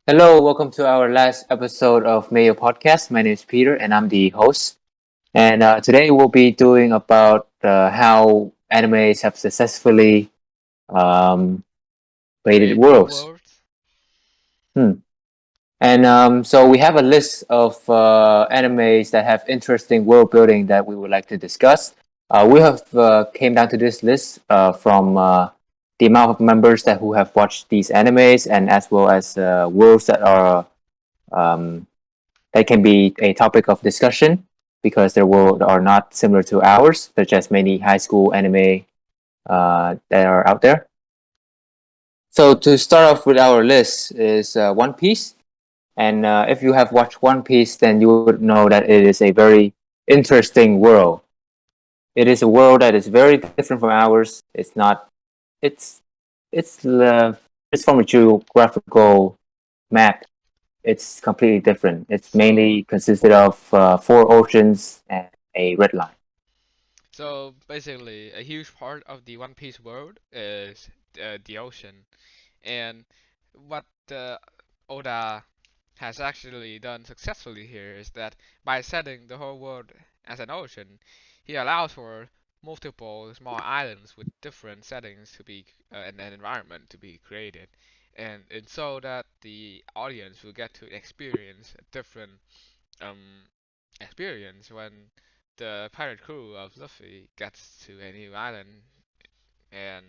Hello, welcome to our last episode of Mayo Podcast. My name is Peter, and I'm the host. And today we'll be doing about how animes have successfully um, created Create new worlds. worlds. Hmm. And so we have a list of animes that have interesting world building that we would like to discuss. We have came down to this list from the amount of members that who have watched these animes, and as well as worlds that are um, that can be a topic of discussion because their world are not similar to ours, such as many high school anime that are out there. So to start off with our list is One Piece, and if you have watched One Piece, then you would know that it is a very interesting world. It is a world that is very different from ours. It's not. It's it's it's from a geographical map. It's completely different. It's So, mainly consisted of four oceans and a red line. so basically, a huge part of the One Piece world is the ocean, and what Oda has actually done successfully here is that by setting the whole world as an ocean, he allows for multiple small islands with different settings to be and an environment to be created, and so that the audience will get to experience a different um, experience when the pirate crew of Luffy gets to a new island and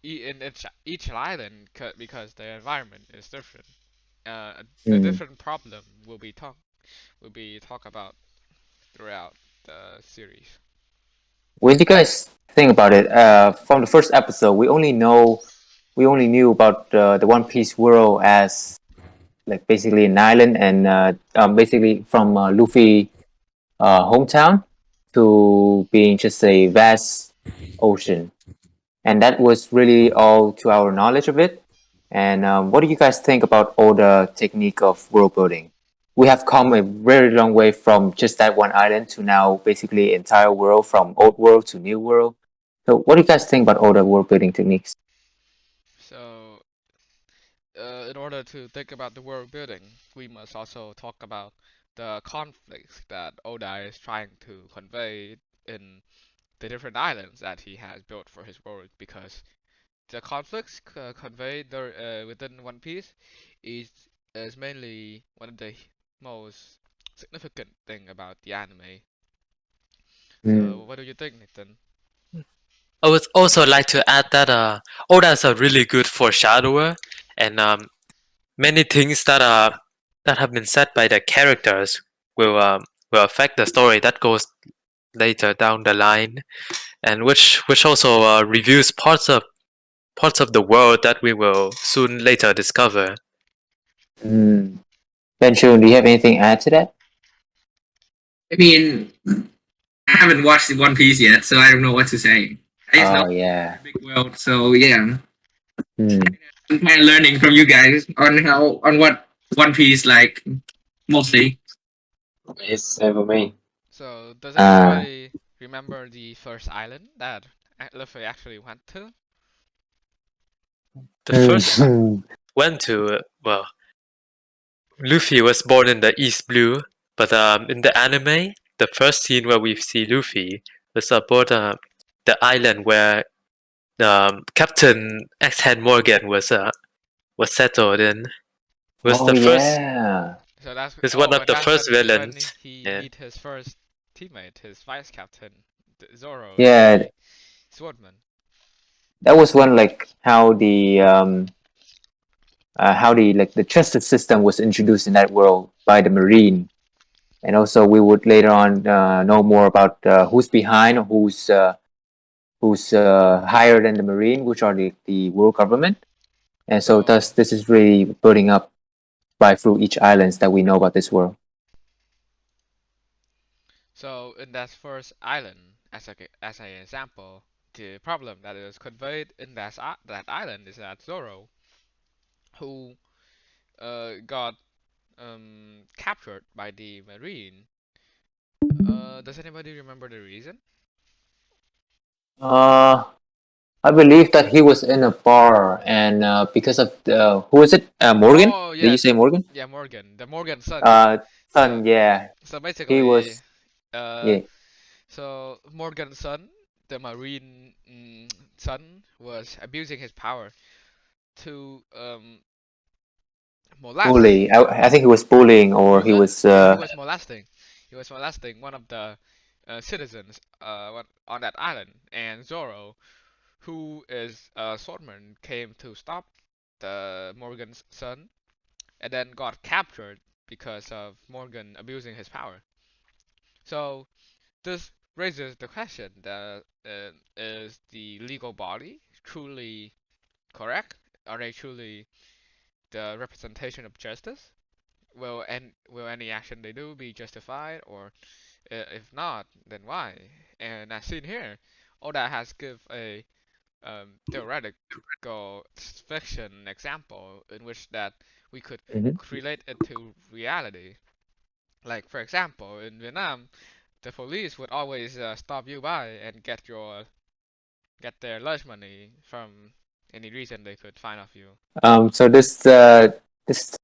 in each island because the environment is different. A Mm. different problem will be talk about throughout the series. What do you guys think about it? From the first episode, we only knew about the One Piece world as like basically an island and basically from Luffy hometown to being just a vast ocean, and that was really all to our knowledge of it. And what do you guys think about all the technique of world building? We have come a very long way from just that one island to now basically entire world from old world to new world. So what do you guys think about all the world building techniques? So, in order to think about the world building, we must also talk about the conflicts that Oda is trying to convey in the different islands that he has built for his world because the conflicts conveyed there, within One Piece is is mainly one of the most significant thing about the anime. Mm. So what do you think, Nathan? I would also like to add that Oda is a really good foreshadower, and many things that have been said by the characters will um, will affect the story that goes later down the line, and which also reviews parts of the world that we will soon later discover. Mm. Ben Shun, do you have anything to add to that? I mean, I haven't watched One Piece yet, so I don't know what to say. I just know Oh it's yeah. a big world, so yeah. Mm. I'm kind of learning from you guys on what One Piece like mostly. It's same for me. So does Uh, anybody remember the first island that Luffy actually went to? The first mm. went to Luffy was born in the East Blue, but in the anime, the first scene where we see Luffy was about the island where Captain X-Head Morgan was settled in. Was Oh the first yeah. So that's was one oh, of and the that's first when villains. he Yeah. meet his first teammate, his vice captain, Zoro, Yeah, the swordman. that was one like how the like the justice system was introduced in that world by the Marine, and also we would later on know more about who's behind, or who's higher than the Marine, which are the world government, and so So thus this is really building up by through each islands that we know about this world. so in that first island, as an example, the problem that is conveyed in that island is that Zoro, who got captured by the marine. Does anybody remember the reason? Uh, I believe that he was in a bar, and because of the who is it? Morgan? Oh Did you say Morgan? yeah, Morgan, the Morgan son. Uh, So son. Yeah, so he basically, was. uh, Yeah. so Morgan's son, the Marine son, was abusing his power to molest. Bully. I think he was bullying, or he was. Yeah, he was molesting. He was molesting one of the citizens on that island, and Zoro, who is a swordman, came to stop the Morgan's son, and then got captured because of Morgan abusing his power. So this raises the question that is the legal body truly correct? Are they truly the representation of justice? Will any action they do be justified, or if not, then why? And as seen here, Oda has give a theoretical fiction example in which that we could Mhm. relate it to reality. Like for example, in Vietnam, the police would always stop you by and get their lunch money from any reason they could find of you. So this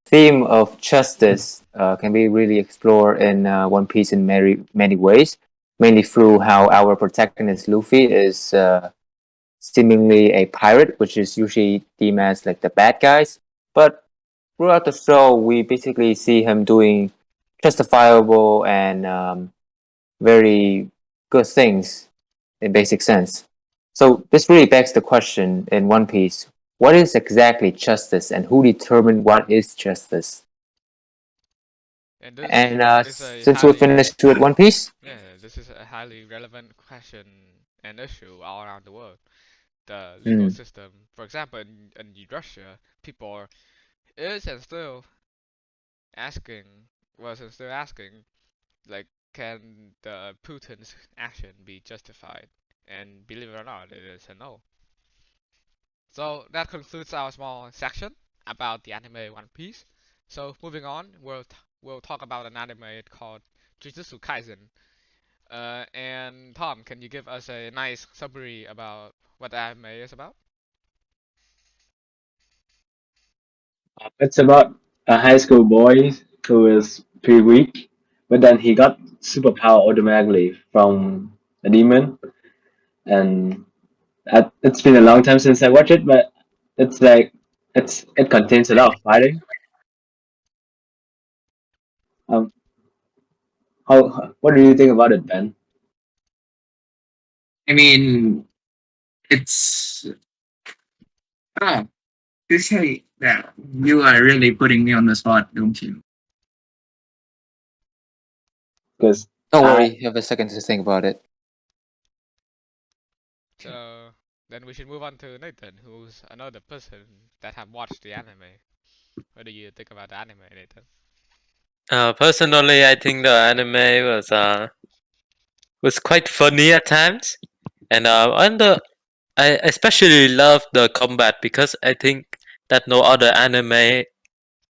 theme of justice can be really explored in One Piece in many ways, mainly through how our protagonist Luffy is seemingly a pirate, which is usually deemed as like the bad guys. But throughout the show, we basically see him doing justifiable and very good things in basic sense. So this really begs the question in One Piece: what is exactly justice, and who determine what is justice? And this And is a since we're highly finished with One Piece, yeah, this is a highly relevant question and issue all around the world. The legal mm, system, for example, in Russia, people is and still asking, was and still asking, like, can the Putin's action be justified? And believe it or not, it is a no. So that concludes our small section about the anime One Piece. So moving on, we'll talk about an anime called Jujutsu Kaisen. And Tom, can you give us a nice summary about what the anime is about? It's about a high school boy who is pretty weak, but then he got superpower automatically from a demon. And it's been a long time since I watched it, but it's like it contains a lot of fighting. Um, how what do you think about it, Ben? I mean, it's oh, you say that you are really putting me on the spot, don't you? Because don't I worry, you have a second to think about it. So then we should move on to Nathan, who's another person that have watched the anime. What do you think about the anime, Nathan? Personally, I think the anime was quite funny at times, and I especially love the combat because I think that no other anime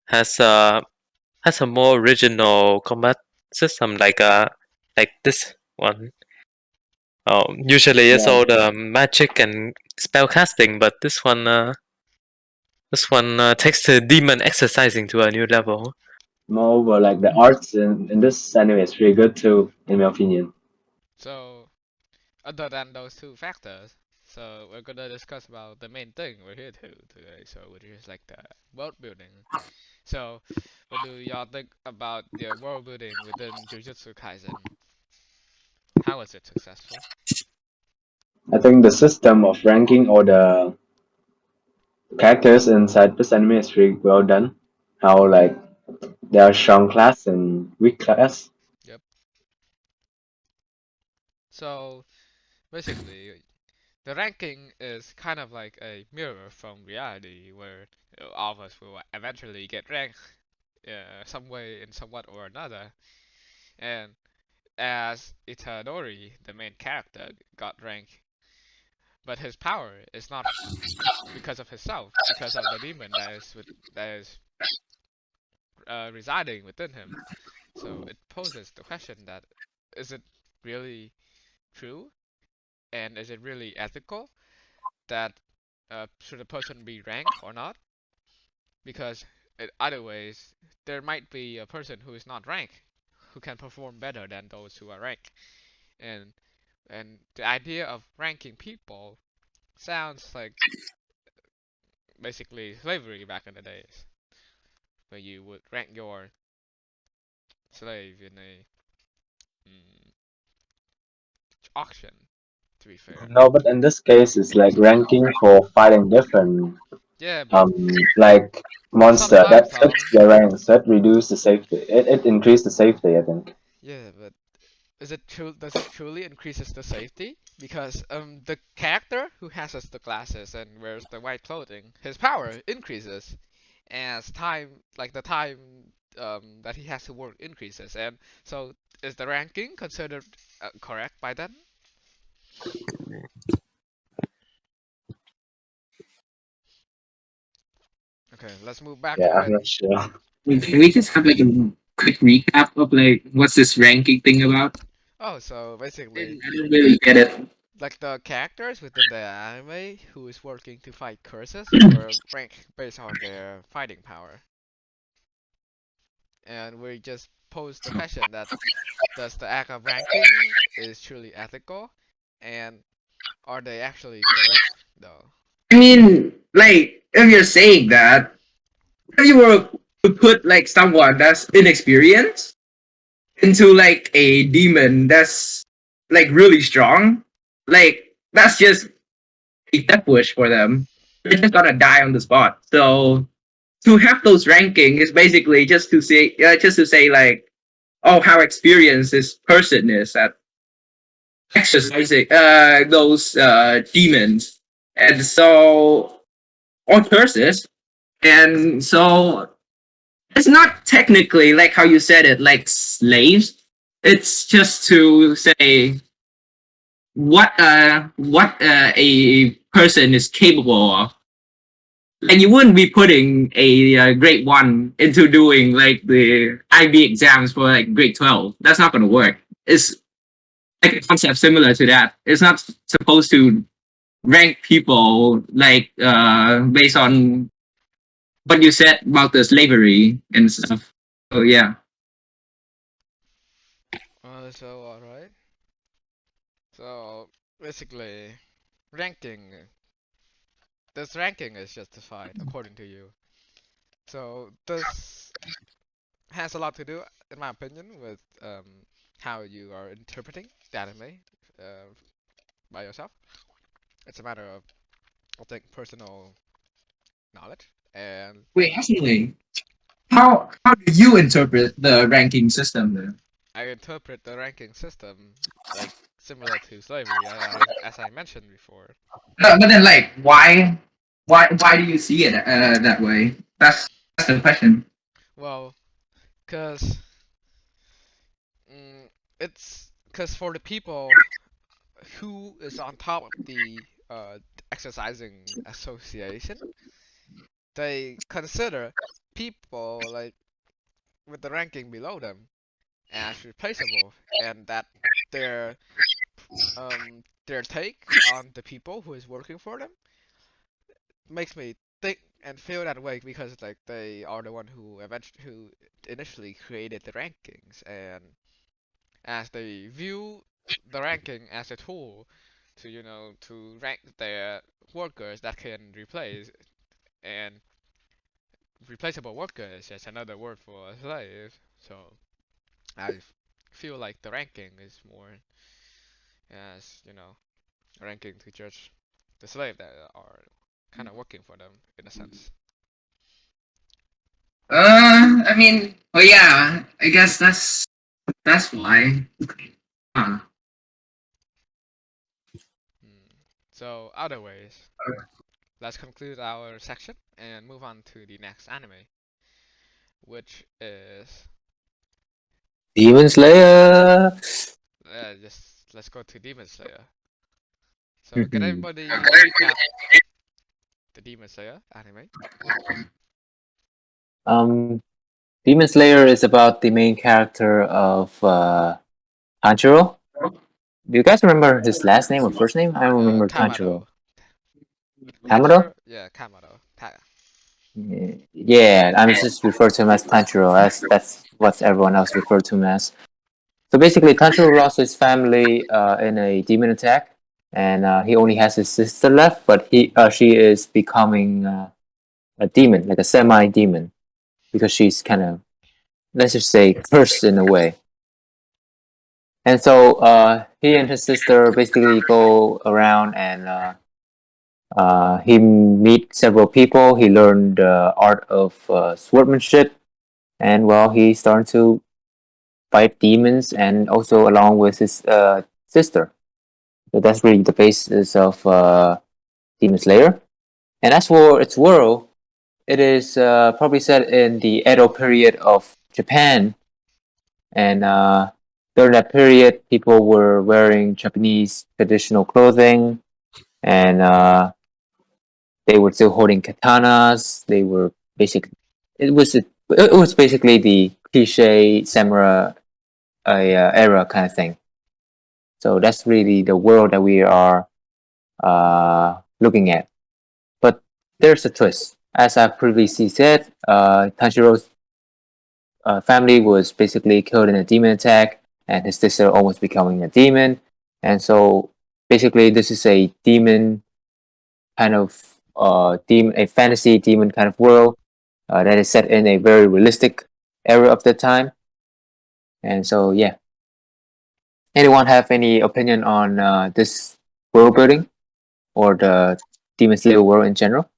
has has a more original combat system like this one. Usually it's yeah, all the magic and spell casting, but this one takes the demon exercising to a new level. moreover, like the arts in this anime is really good too, in my opinion. So other than those two factors, so we're gonna discuss about the main thing we're here to today. So which is like the world building. So what do y'all think about the world building within Jujutsu Kaisen? How was it successful? I think the system of ranking or the characters inside this anime is really well done. How like there are strong class and weak class. Yep. So basically, the ranking is kind of like a mirror from reality, where all of us will eventually get ranked some way in somewhat or another. And as Itadori, the main character, got ranked, but his power is not because of himself, because of the demon that is residing within him. So it poses the question that is it really true, and is it really ethical that should a person be ranked or not? Because other ways, there might be a person who is not ranked who can perform better than those who are ranked, and the idea of ranking people sounds like basically slavery back in the days, where you would rank your slave in a auction. To be fair, No, but in this case, it's like ranking for fighting different yeah, but like monster sometimes that though, fits their ranks, that reduce the safety. It increase the safety, I think. yeah, but is it true? Does it truly increases the safety? Because the character who has the glasses and wears the white clothing, his power increases as time, like the time that he has to work increases, and so is the ranking considered correct by then? Okay, let's move back Yeah, to I'm Eddie. not sure. Can we just have like a quick recap of like what's this ranking thing about? Oh, so basically, I don't really get it. like the characters within the anime who is working to fight curses were ranked based on their fighting power. And we just posed the question that does the act of ranking is truly ethical, and are they actually correct though? I mean, like if you're saying that, if you were to put like someone that's inexperienced into like a demon that's like really strong, like that's just a death wish for them. They're just gonna die on the spot. So to have those ranking is basically just to say like, oh, how experienced this person is at exercising those demons, and so or curses, and so it's not technically like how you said it, like slaves. It's just to say what a person is capable of. Like you wouldn't be putting a grade 1 into doing like the IB exams for like grade 12. That's not going to work. It's like a concept similar to that. It's not supposed to rank people like based on what you said about the slavery and stuff. So yeah. So alright. So basically, ranking. This ranking is justified according to you. So this has a lot to do, in my opinion, with how you are interpreting the anime uh, by yourself. It's a matter of, I think, personal knowledge, and Wait, actually, how do you interpret the ranking system then? I interpret the ranking system like similar to slavery, as I mentioned before. But then, like, why do you see it that way? That's the question. Well, cause it's cause for the people who is on top of the exercising association, they consider people like with the ranking below them as replaceable, and that their their take on the people who is working for them makes me think and feel that way because like they are the one who initially created the rankings, and as they view the ranking as a tool to to rank their workers that can replace, and replaceable worker is just another word for a slave. So I feel like the ranking is more as ranking to judge the slave that are kind of working for them in a sense. I mean, well, yeah, I guess that's why. Huh. So other ways. Let's conclude our section and move on to the next anime, which is Demon Slayer. just let's go to Demon Slayer. So can Mhm. everybody recap the Demon Slayer anime? Demon Slayer is about the main character of Tanjiro. Do you guys remember his last name or first name? I don't remember Tanjiro. Tamado. Kamado? Yeah, Kamado. Yeah, I'm just referred to him as Tanjiro. That's what everyone else referred to him as. So basically, Tanjiro lost his family in a demon attack, and he only has his sister left. But she is becoming a demon, like a semi-demon, because she's kind of, let's just say, cursed in a way. And so he and his sister basically go around and he meet several people. He learned the art of swordsmanship, and well, he started to fight demons, and also along with his sister. So that's really the basis of Demon Slayer. And as for its world, it is probably set in the Edo period of Japan, and during that period, people were wearing Japanese traditional clothing, and they were still holding katanas. They were basic. It was basically the cliche samurai era kind of thing. So that's really the world that we are looking at. But there's a twist. As I previously said, Tanjiro's family was basically killed in a demon attack, and his sister almost becoming a demon. And so basically, this is a demon kind of a fantasy demon kind of world that is set in a very realistic era of the time. And so, yeah. Anyone have any opinion on this world building or the Demon Slayer world in general?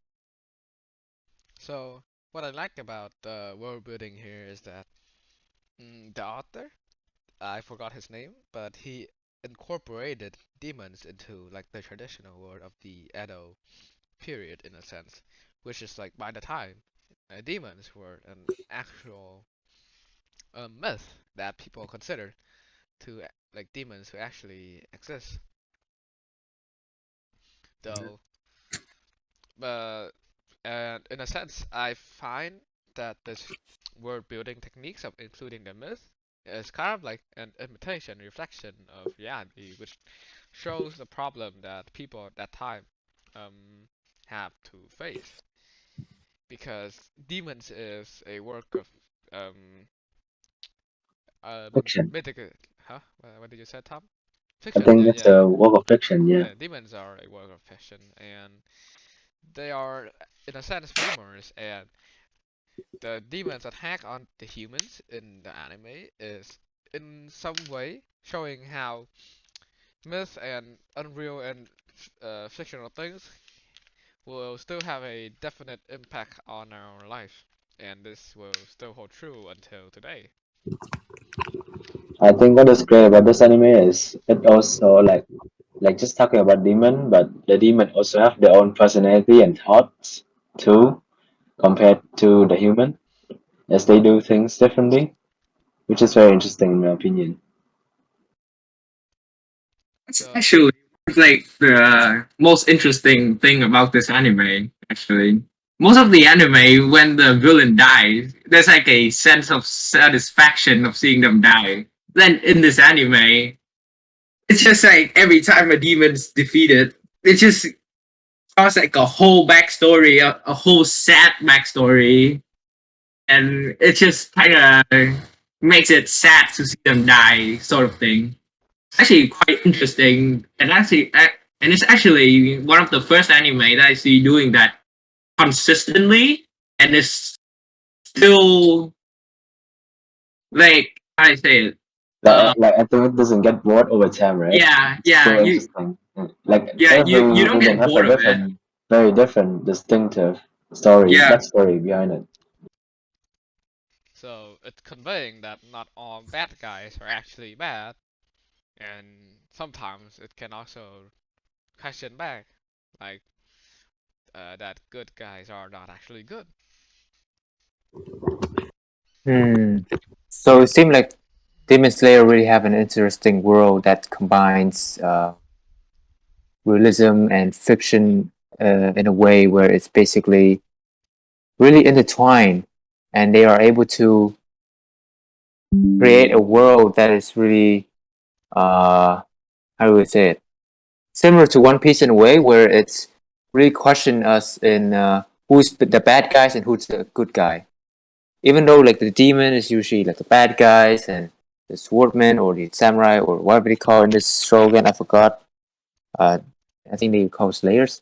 So what I like about the world building here is that the author, I forgot his name, but he incorporated demons into like the traditional world of the Edo period in a sense, which is like by the time demons were an actual myth that people consider to like demons who actually exist. Though, but in a sense, I find that this world building techniques of including the myth is kind of like an imitation reflection of reality, which shows the problem that people at that time um, have to face. Because demons is a work of um, Fiction. mythical. Huh? What did you say, Tom? I Fiction. think Yeah, it's yeah, a work of fiction. Yeah. yeah. Demons are a work of fiction, and they are, in a sense, rumors. And the demons attack on the humans in the anime is, in some way, showing how myth and unreal and fictional things will still have a definite impact on our life, and this will still hold true until today. I think what is great about this anime is it also like just talking about demon, but the demon also have their own personality and thoughts too, compared to the human, as they do things differently, which is very interesting in my opinion. That's So, actually like the most interesting thing about this anime. Actually, most of the anime, when the villain dies, there's like a sense of satisfaction of seeing them die. Then in this anime, it's just like every time a demon's defeated, it just cause like a whole backstory, a whole sad backstory, and it just kind of makes it sad to see them die, sort of thing. Actually, quite interesting, and it's actually one of the first anime that I see doing that consistently, and it's still like how I say it. Like I think it doesn't get bored over time, right? Yeah, It's yeah, still interesting. Like you every don't villain get have a bored of it. different, very different, distinctive story, Yeah, backstory behind it. so it's conveying that not all bad guys are actually bad, and sometimes it can also question back, like that good guys are not actually good. Hmm. So it seemed like Demon Slayer really have an interesting world that combines realism and fiction in a way where it's basically really intertwined, and they are able to create a world that is really how do we say it, similar to One Piece in a way, where it's really question us in who's the bad guys and who's the good guy. Even though like the demon is usually like the bad guys and the swordman or the samurai or whatever they call in this show again, I forgot. I think they call slayers.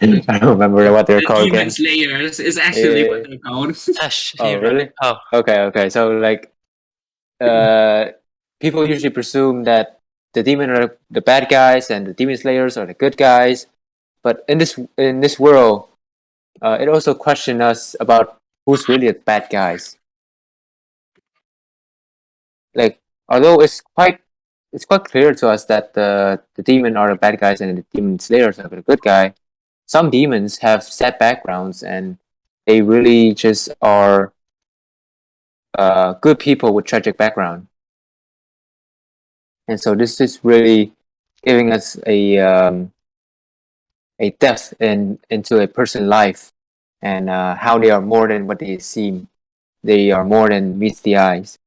I don't remember what they're The called demon again. slayers is actually what Yeah. they're called. Ash Oh, hero. really? Oh, Okay. So like, people usually presume that the demon are the bad guys and the demon slayers are the good guys. But in this world, it also questions us about who's really the bad guys. Like, although it's quite clear to us that the demon are the bad guys and the demon slayers are the good guy. Some demons have sad backgrounds and they really just are good people with tragic background. And so this is really giving us a depth into a person's life and how they are more than what they seem. They are more than meets the eyes.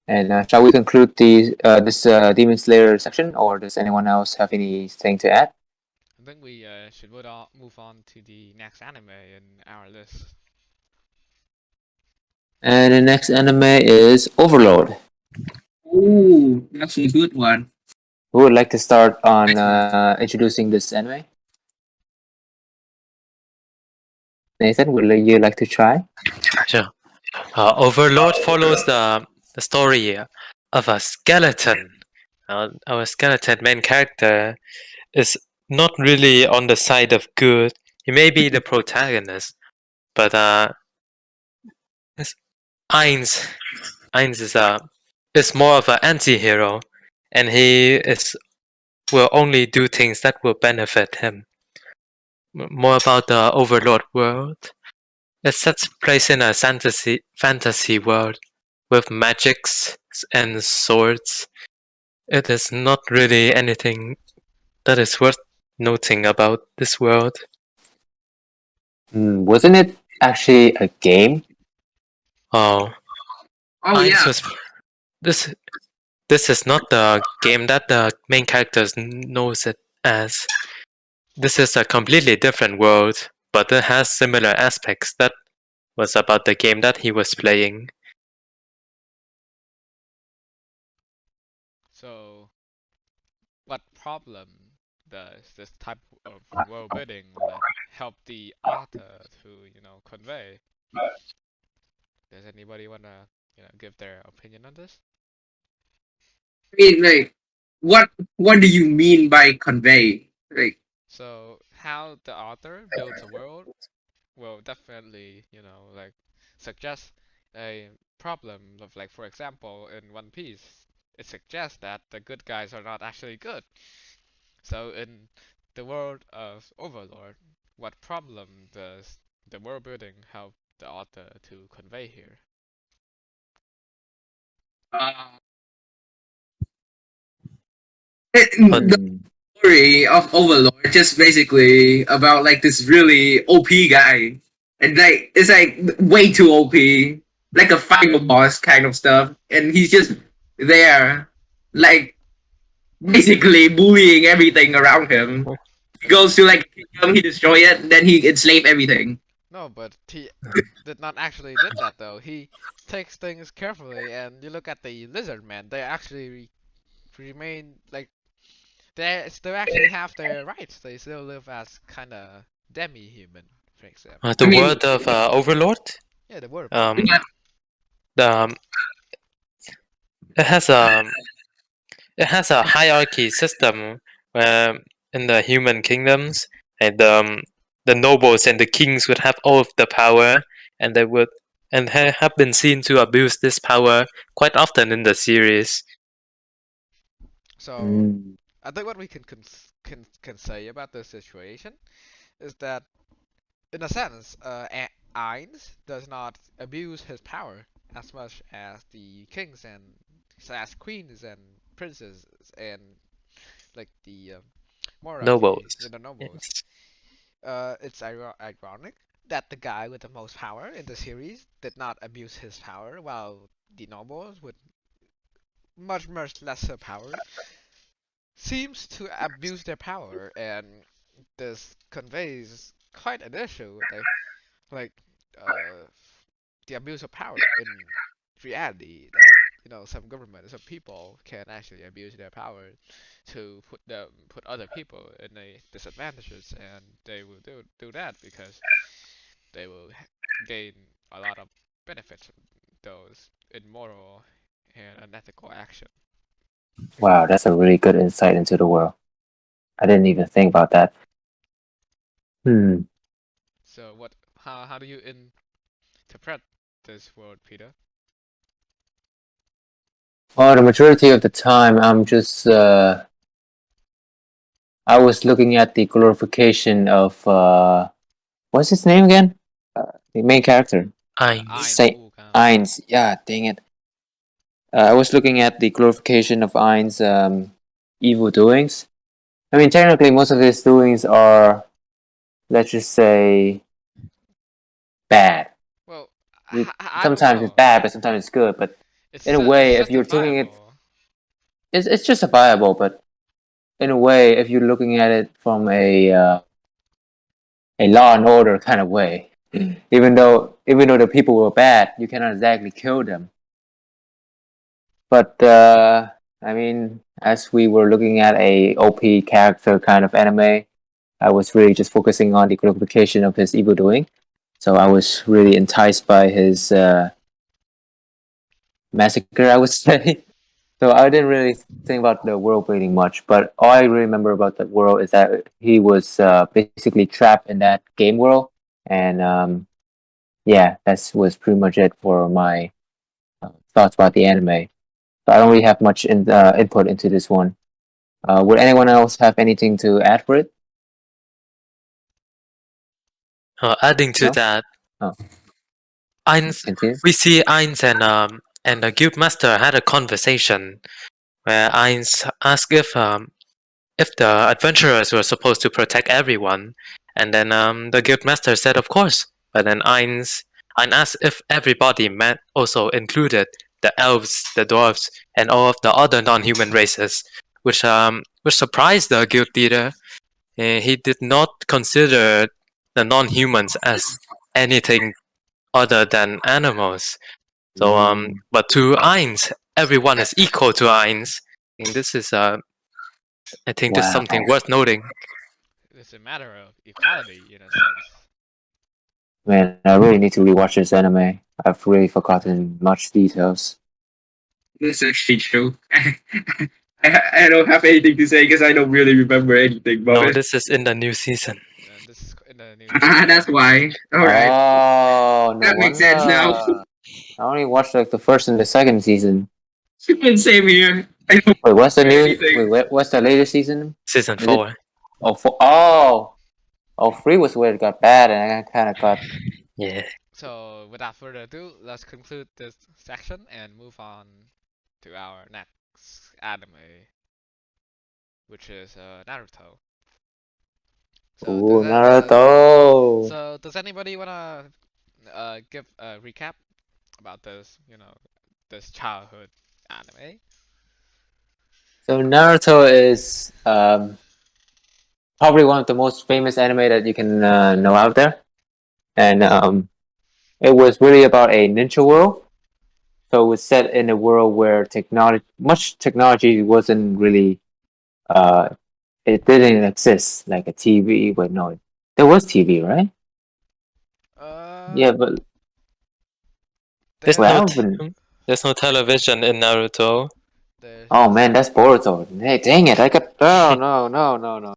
And shall we conclude this Demon Slayer section, or does anyone else have anything to add? I think we should move on to the next anime in our list. And the next anime is Overlord. Ooh, that's a good one. Who would like to start on introducing this anime? Nathan, would you like to try? sure. Overlord follows the story of a skeleton. Our skeleton main character is not really on the side of good. He may be the protagonist, but Ainz is more of an anti-hero, and he will only do things that will benefit him. More about the Overlord world. It sets place in a fantasy world with magics and swords. It is not really anything that is worth noting about this world. Wasn't it actually a game? Oh, Oh Ainz yeah. was this is not the game that the main character knows it as. This is a completely different world, but it has similar aspects that was about the game that he was playing. So, what problem does this type of world building help the author to, convey? Does anybody wanna, give their opinion on this? I mean, like, what do you mean by convey? Like, So, how the author builds a world will definitely, suggest a problem of, like, for example, in One Piece, it suggests that the good guys are not actually good. So, in the world of Overlord, what problem does the world building help the author to convey here? uh, But the story of Overlord just basically about like this really OP guy, and like it's like way too OP, like a final boss kind of stuff, and he's just there, like basically bullying everything around him. He goes to like kingdom, he destroy it, then he enslave everything. No, but he did not actually did that though. He takes things carefully, and you look at the lizard men; they actually remain like they still actually have their rights. They still live as kind of demi-human, for example. the I mean, world of Overlord, Yeah, the word. um, yeah, the it has a hierarchy system where in the human kingdoms, and the nobles and the kings would have all of the power, and they would have been seen to abuse this power quite often in the series. So Mm, I think what we can say about this situation is that, in a sense, Ainz does not abuse his power as much as the kings and as queens and princes and like the monarchy, Nobles. the nobles. Yes. It's ironic that the guy with the most power in the series did not abuse his power, while the nobles with much lesser power seems to abuse their power, and this conveys quite an issue. Like uh, the abuse of power in reality. That some government, some people can actually abuse their power to put other people in a disadvantages, and they will do that because they will gain a lot of benefits from those immoral and unethical action. Wow, that's a really good insight into the world. I didn't even think about that. So how do you interpret this word, Peter? Well, the majority of the time, I'm just I was looking at the glorification of what's his name again? The main character, Eins. Saint Ainz. Yeah, dang it. I was looking at the glorification of Ainz' evil doings. I mean, technically, most of his doings are, let's just say, bad. Well, You- I don't Sometimes it's know. bad, but sometimes it's good. But It's in a way, if you're taking it, it's justifiable. But in a way, if you're looking at it from a law and order kind of way, even though the people were bad, you cannot exactly kill them. But I mean, as we were looking at a OP character kind of anime, I was really just focusing on the glorification of his evil doing. So I was really enticed by his massacre, I would say. So I didn't really think about the world building much, but all I remember about that world is that he was basically trapped in that game world, and yeah, that was pretty much it for my thoughts about the anime. So I don't really have much input into this one. Would anyone else have anything to add for it? Adding to No? that, Oh. Eins, Continue. we see Eins and the guildmaster had a conversation where Eins asked if the adventurers were supposed to protect everyone, and then the guildmaster said of course. But then Eins asked if everybody meant also included the elves, the dwarves, and all of the other non-human races, which surprised the guild leader. He did not consider the non-humans as anything other than animals. So but to Eins, everyone is equal to Eins. And this is I think this is something Wow. worth noting. It's a matter of equality in a sense. Man, I really need to rewatch this anime. I've really forgotten much details. That's actually true. I don't have anything to say because I don't really remember anything about No, it. this is in the new season. And this is in the new. That's why. All right. Oh, no That makes sense now. wonder. I only watched like the first and the second season. Same here. I don't Wait, what's the new? anything. Wait, what's the latest season? Season Is it- 4. Oh, oh, 3 was where it got bad, and I kind of got. Yeah. So without further ado, let's conclude this section and move on to our next anime, which is Naruto. So Ooh, does Naruto. so does anybody wanna give a recap about this? This childhood anime. So Naruto is probably one of the most famous anime that you can know out there, and it was really about a ninja world. So it was set in a world where much technology wasn't really, it didn't exist, like a TV. But no, there was TV, right? Yeah, but They There's have, there's no television in Naruto. there's oh just, man, that's Boruto. Hey, dang it! I got no.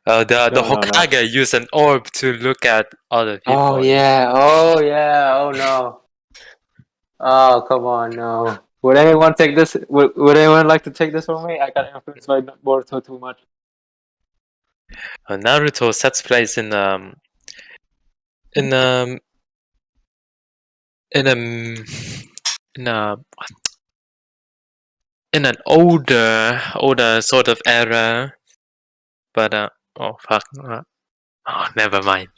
The No. Hokage used an orb to look at other people. Oh yeah, oh no. Oh come on, no. Would anyone take this? Would anyone like to take this from me? I got influenced by Boruto too much. Naruto sets place in in um in a in an older sort of era, but oh fuck, oh never mind.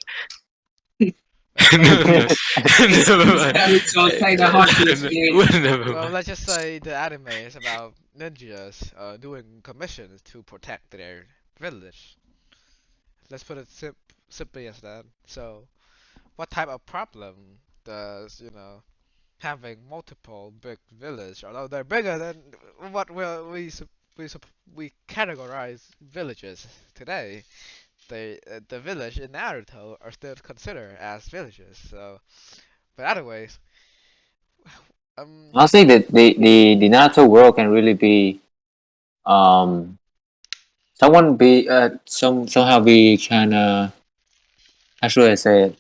Never mind. It's all kinda hard to explain. Never Well, mind. let's just say the anime is about ninjas doing commissions to protect their village. Let's put it simply as that. So, what type of problem does, having multiple big village, although they're bigger than what we categorize villages today, the village in Naruto are still considered as villages. So, but anyways, I'll say that the Naruto world can really be um somehow be kind of, how should I say it?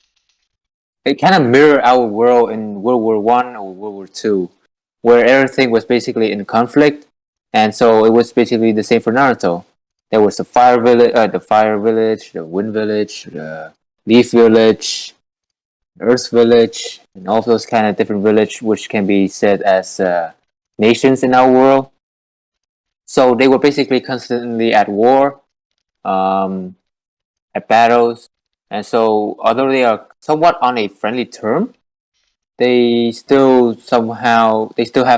It kind of mirror our world in World War I or World War II, where everything was basically in conflict, and so it was basically the same for Naruto. There was the fire village, the wind village, the leaf village, earth village, and all those kind of different village, which can be said as nations in our world. So they were basically constantly at war, um, at battles, and so although they are somewhat on a friendly term, they still have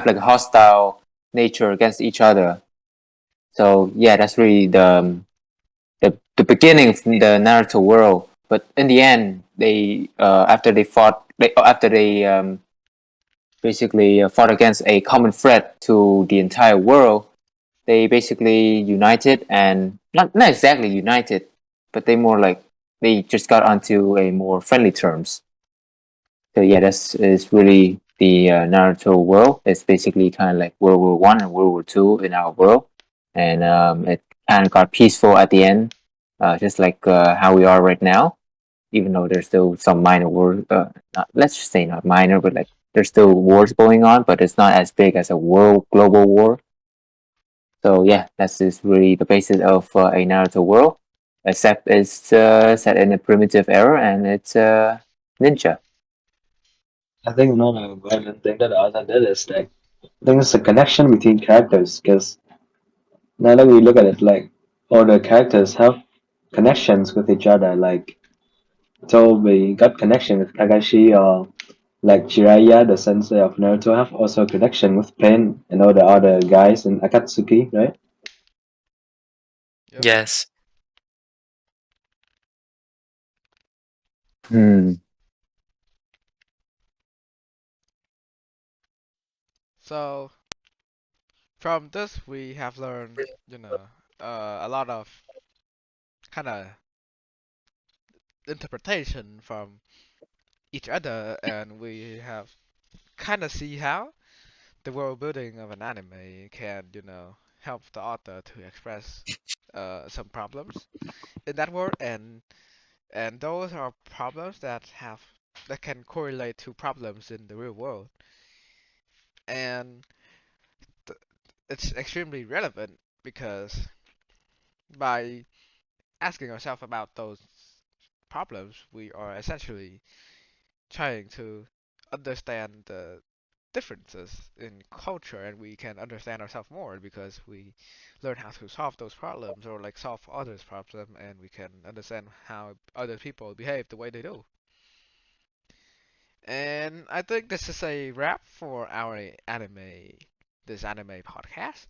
like a hostile nature against each other. So yeah, that's really the beginning of the Naruto world. But in the end, they after they basically fought against a common threat to the entire world, they basically united, and not exactly united, but they just got onto a more friendly terms. So yeah, that's is really the Naruto world. It's basically kind of like World War I and World War II in our world, and it kind of got peaceful at the end, just like how we are right now. Even though there's still some minor war, let's just say not minor, but like there's still wars going on, but it's not as big as a world global war. So yeah, that's just really the basis of a Naruto world, except it's set in a primitive era and it's ninja. I think another important thing that Arthur did is like I think it's the connection between characters because now that we look at it, like all the characters have connections with each other. Like so we got connection with Kakashi or like Jiraiya, the sensei of Naruto, have also a connection with Pain and all the other guys in Akatsuki, right? yep. Yes. Hmm. So from this we have learned, a lot of kind of interpretation from each other, and we have kind of see how the world building of an anime can, help the author to express some problems in that world, and those are problems that can correlate to problems in the real world, and th- it's extremely relevant because by asking ourselves about those problems, we are essentially trying to understand the differences in culture, and we can understand ourselves more because we learn how to solve those problems or like solve others' problem, and we can understand how other people behave the way they do. And I think this is a wrap for our this anime podcast.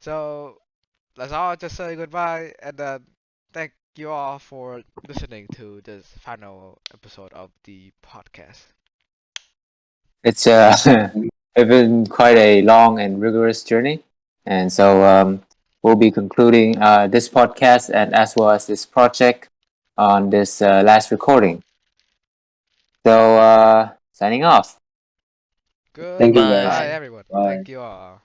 So let's all just say goodbye, and thank you all for listening to this final episode of the podcast. It's it's been quite a long and rigorous journey, and so we'll be concluding this podcast and as well as this project on this last recording. So signing off. Thank you Goodbye, guys. Bye. everyone. Bye. Thank you all.